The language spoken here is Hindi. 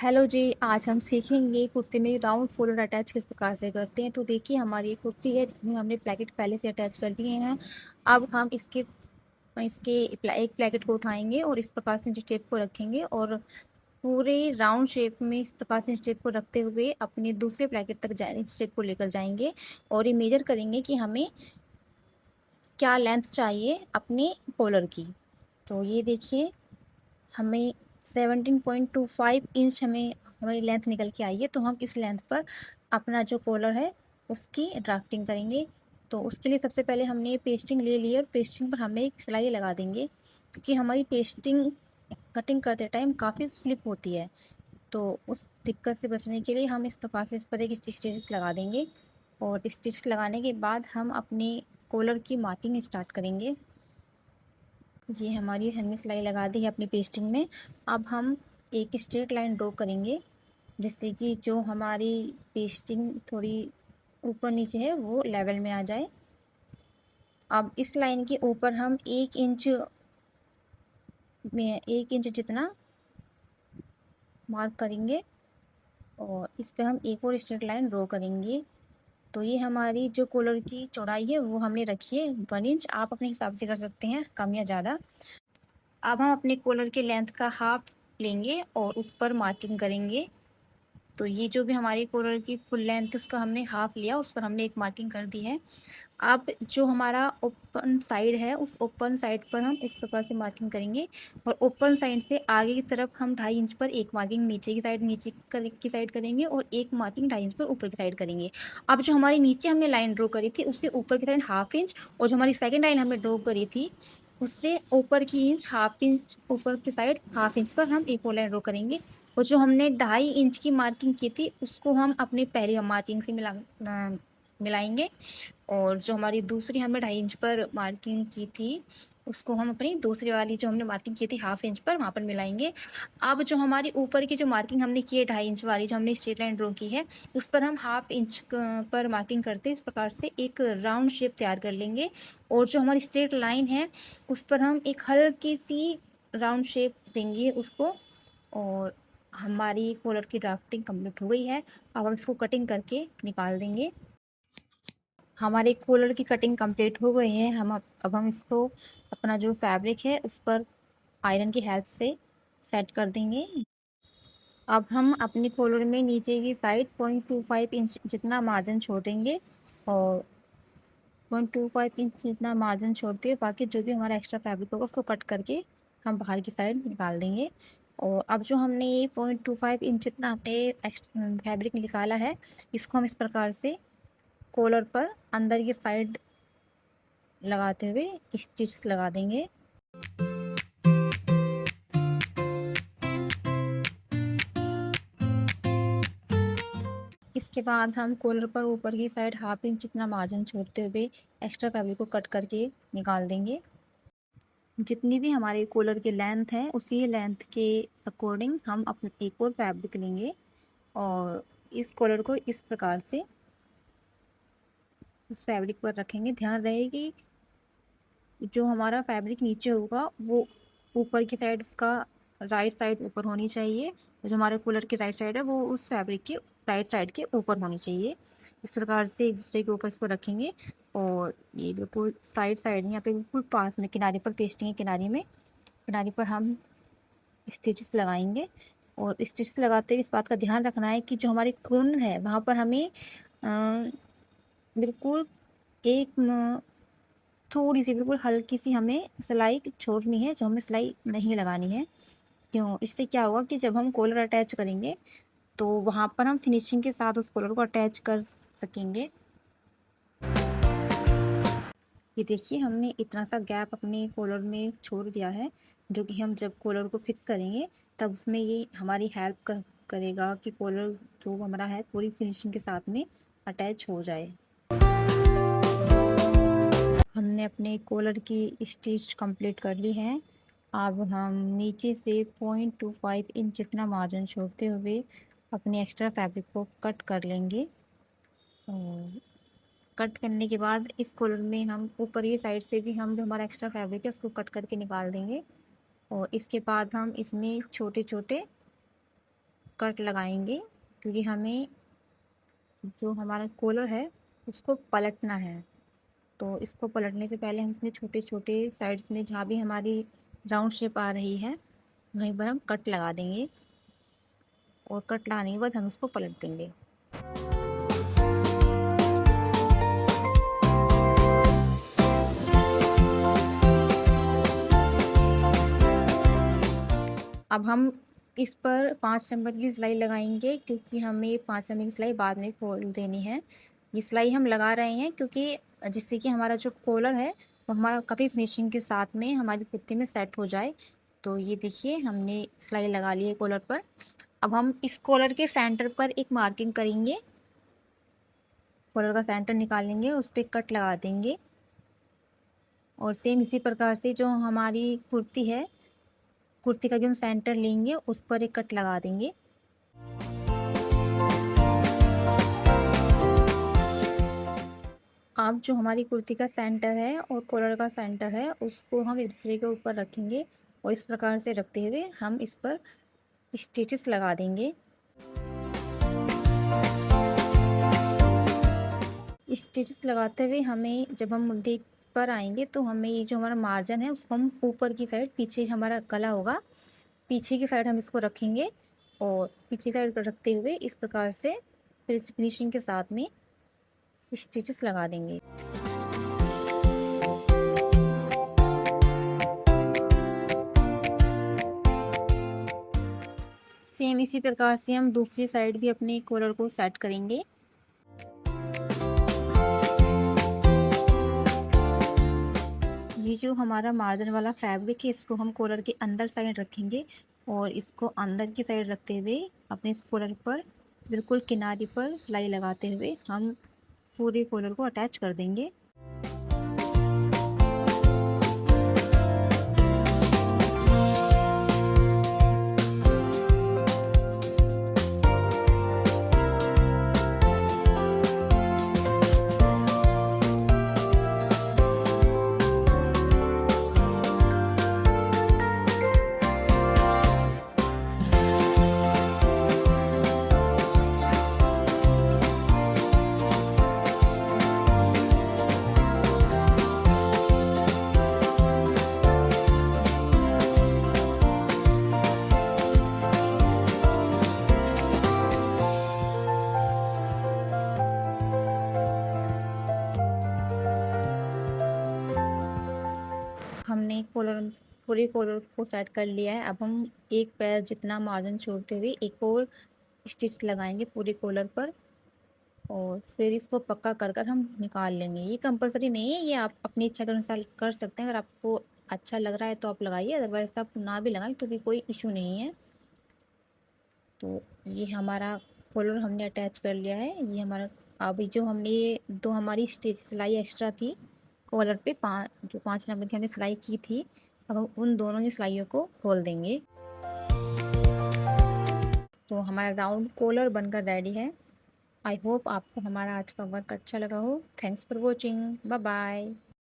हेलो जी, आज हम सीखेंगे कुर्ते में राउंड फोल्डर अटैच किस प्रकार से करते हैं। तो देखिए हमारी ये कुर्ती है जिसमें हमने प्लेकेट पहले से अटैच कर दिए हैं। अब हम इसके इसके एक प्लेकेट को उठाएंगे और इस प्रकार से स्टेप को रखेंगे और पूरे राउंड शेप में इस प्रकार से स्टेप को रखते हुए अपने दूसरे प्लेकेट तक जाए स्टेप को लेकर जाएंगे और ये मेजर करेंगे कि हमें क्या लेंथ चाहिए अपने कॉलर की। तो ये देखिए हमें 17.25 इंच हमारी लेंथ निकल के आई है। तो हम इस लेंथ पर अपना जो कॉलर है उसकी ड्राफ्टिंग करेंगे। तो उसके लिए सबसे पहले हमने पेस्टिंग ले ली और पेस्टिंग पर हमें एक सिलाई लगा देंगे, क्योंकि हमारी पेस्टिंग कटिंग करते टाइम काफ़ी स्लिप होती है। तो उस दिक्कत से बचने के लिए हम इस प्रकार से इस पर एक स्टिचेस लगा देंगे और स्टिच लगाने के बाद हम अपने कॉलर की मार्किंग स्टार्ट करेंगे। ये हमने सिलाई लगा दी है अपनी पेस्टिंग में। अब हम एक स्ट्रेट लाइन ड्रॉ करेंगे, जिससे कि जो हमारी पेस्टिंग थोड़ी ऊपर नीचे है वो लेवल में आ जाए। अब इस लाइन के ऊपर हम 1 इंच जितना मार्क करेंगे और इस पे हम एक और स्ट्रेट लाइन ड्रॉ करेंगे। तो ये हमारी जो कॉलर की चौड़ाई है वो हमने रखी है 1 इंच। आप अपने हिसाब से कर सकते हैं कम या ज़्यादा। अब हम अपने कॉलर के लेंथ का हाफ लेंगे और उस पर मार्किंग करेंगे। तो ये जो भी हमारी कॉलर की फुल लेंथ उसका हमने हाफ लिया, उस पर हमने एक मार्किंग कर दी है। अब जो हमारा ओपन साइड है उस ओपन साइड पर हम इस प्रकार से मार्किंग करेंगे और ओपन साइड से आगे की तरफ हम 2.5 इंच पर एक मार्किंग की साइड करेंगे और एक मार्किंग 2.5 इंच पर ऊपर की साइड करेंगे। अब जो हमारी नीचे हमने लाइन ड्रॉ करी थी उससे ऊपर की साइड 1/2 इंच और जो हमारी सेकेंड लाइन हमने ड्रॉ करी थी उससे ऊपर की इंच 1/2 इंच ऊपर की साइड 1/2 इंच पर हम एक और लाइन ड्रॉ करेंगे। और जो हमने 2.5 इंच की मार्किंग की थी उसको हम अपनी पहली मार्किंग से मिलाएंगे और जो हमारी दूसरी हमने 2.5 इंच पर मार्किंग की थी उसको हम अपनी दूसरी वाली जो हमने मार्किंग की थी 1/2 इंच पर वहाँ पर मिलाएंगे। अब जो हमारी ऊपर की जो मार्किंग हमने की है 2.5 इंच वाली जो हमने स्ट्रेट लाइन ड्रॉ की है उस पर हम 1/2 इंच पर मार्किंग करते इस प्रकार से एक राउंड शेप तैयार कर लेंगे। और जो हमारी स्ट्रेट लाइन है उस पर हम एक हल्की सी राउंड शेप देंगे उसको। और हमारी कॉलर की ड्राफ्टिंग कंप्लीट हो गई है। अब हम इसको कटिंग करके निकाल देंगे। हमारे कॉलर की कटिंग कंप्लीट हो गई है। अब हम इसको अपना जो फैब्रिक है उस पर आयरन की हेल्प से सेट कर देंगे। अब हम अपनी कॉलर में नीचे की साइड 0.25 इंच जितना मार्जिन छोड़ देंगे और 0.25 इंच जितना मार्जिन छोड़ते हुए बाकी जो भी हमारा एक्स्ट्रा फैब्रिक होगा उसको कट करके हम बाहर की साइड निकाल देंगे। और अब जो हमने ये 0.25 इंच जितना हमने फैब्रिक निकाला है इसको हम इस प्रकार से कॉलर पर अंदर की साइड लगाते हुए स्टिच लगा देंगे। इसके बाद हम कॉलर पर ऊपर की साइड 1/2 इंच जितना मार्जिन छोड़ते हुए एक्स्ट्रा फैब्रिक को कट करके निकाल देंगे। जितनी भी हमारे कॉलर की लेंथ है उसी लेंथ के अकॉर्डिंग हम अपने एक और फैब्रिक लेंगे और इस कॉलर को इस प्रकार से उस फैब्रिक पर रखेंगे। ध्यान रहे कि जो हमारा फैब्रिक नीचे होगा वो ऊपर की साइड उसका राइट साइड ऊपर होनी चाहिए। जो हमारे कूलर की राइट साइड है वो उस फैब्रिक के राइट साइड के ऊपर होनी चाहिए। इस प्रकार से एक दूसरे के ऊपर इसको रखेंगे और ये बिल्कुल साइड साइड में यहाँ पे बिल्कुल पास में किनारे पर पेस्टिंग के किनारे पर हम स्टिचेस लगाएंगे। और स्टिचेस लगाते हुए इस बात का ध्यान रखना है कि जो हमारी कॉर्नर है वहाँ पर हमें बिल्कुल एक थोड़ी सी बिल्कुल हल्की सी हमें सिलाई छोड़नी है, जो हमें सिलाई नहीं लगानी है। क्यों? इससे क्या होगा कि जब हम कॉलर अटैच करेंगे तो वहाँ पर हम फिनिशिंग के साथ उस कॉलर को अटैच कर सकेंगे। ये देखिए हमने इतना सा गैप अपने कॉलर में छोड़ दिया है, जो कि हम जब कॉलर को फिक्स करेंगे तब उसमें ये हमारी हेल्प करेगा कि कॉलर जो हमारा है पूरी फिनिशिंग के साथ में अटैच हो जाए। हमने अपने कॉलर की स्टिच कंप्लीट कर ली है। अब हम नीचे से 0.25 इंच जितना मार्जिन छोड़ते हुए अपने एक्स्ट्रा फैब्रिक को कट कर लेंगे। और कट करने के बाद इस कॉलर में हम ऊपर की साइड से भी हम जो हमारा एक्स्ट्रा फैब्रिक है उसको कट करके निकाल देंगे। और इसके बाद हम इसमें छोटे छोटे कट लगाएंगे, क्योंकि हमें जो हमारा कॉलर है उसको पलटना है। तो इसको पलटने से पहले हम इसमें छोटे छोटे साइड्स में जहाँ भी हमारी राउंड शेप आ रही है वहीं पर हम कट लगा देंगे, और कट लगाने के बाद हम इसको पलट देंगे। अब हम इस पर 5 नंबर की सिलाई लगाएंगे, क्योंकि हमें 5 नंबर की सिलाई बाद में खोल देनी है। ये सिलाई हम लगा रहे हैं क्योंकि जिससे कि हमारा जो कॉलर है वो हमारा काफ़ी फिनिशिंग के साथ में हमारी कुर्ती में सेट हो जाए। तो ये देखिए हमने सिलाई लगा ली है कॉलर पर। अब हम इस कॉलर के सेंटर पर एक मार्किंग करेंगे, कॉलर का सेंटर निकालेंगे, उस पर कट लगा देंगे, और सेम इसी प्रकार से जो हमारी कुर्ती है, कुर्ती का भी हम सेंटर लेंगे, उस पर एक कट लगा देंगे। अब जो हमारी कुर्ती का सेंटर है और कॉलर का सेंटर है उसको हम एक दूसरे के ऊपर रखेंगे, और इस प्रकार से रखते हुए हम इस पर स्टिचेस लगा देंगे। स्टिचेस लगाते हुए हमें जब हम मुड्ढे पर आएंगे तो हमें ये जो हमारा मार्जिन है उसको हम ऊपर की साइड, पीछे हमारा गला होगा, पीछे की साइड हम इसको रखेंगे, और पीछे साइड रखते हुए इस प्रकार से फिर फिनिशिंग के साथ में स्टिचेस लगा देंगे। सेम इसी प्रकार से हम दूसरी साइड भी अपने कॉलर को सेट करेंगे। ये जो हमारा मार्जिन वाला फैब्रिक है इसको हम कॉलर के अंदर साइड रखेंगे, और इसको अंदर की साइड रखते हुए अपने इस कॉलर पर बिल्कुल किनारे पर सिलाई लगाते हुए हम पूरे कॉलर को अटैच कर देंगे। हमने पूरे कॉलर को सेट कर लिया है। अब हम एक पैर जितना मार्जिन छोड़ते हुए एक और स्टिच लगाएंगे पूरे कॉलर पर, और फिर इसको पक्का कर कर हम निकाल लेंगे। ये कंपलसरी नहीं है, ये आप अपनी इच्छा के अनुसार कर सकते हैं। अगर आपको अच्छा लग रहा है तो आप लगाइए, अदरवाइज आप ना भी लगाएं तो भी कोई इशू नहीं है। तो ये हमारा कॉलर हमने अटैच कर लिया है। ये हमारा अभी जो हमने ये दो हमारी स्टिच सिलाई एक्स्ट्रा थी कॉलर पे, 5 नंबर की हमने सिलाई की थी, अब हम उन दोनों ही सिलाइयों को खोल देंगे। तो हमारा राउंड कॉलर बनकर रेडी है। आई होप आपको हमारा आज का वर्क अच्छा लगा हो। Thanks for watching, bye bye.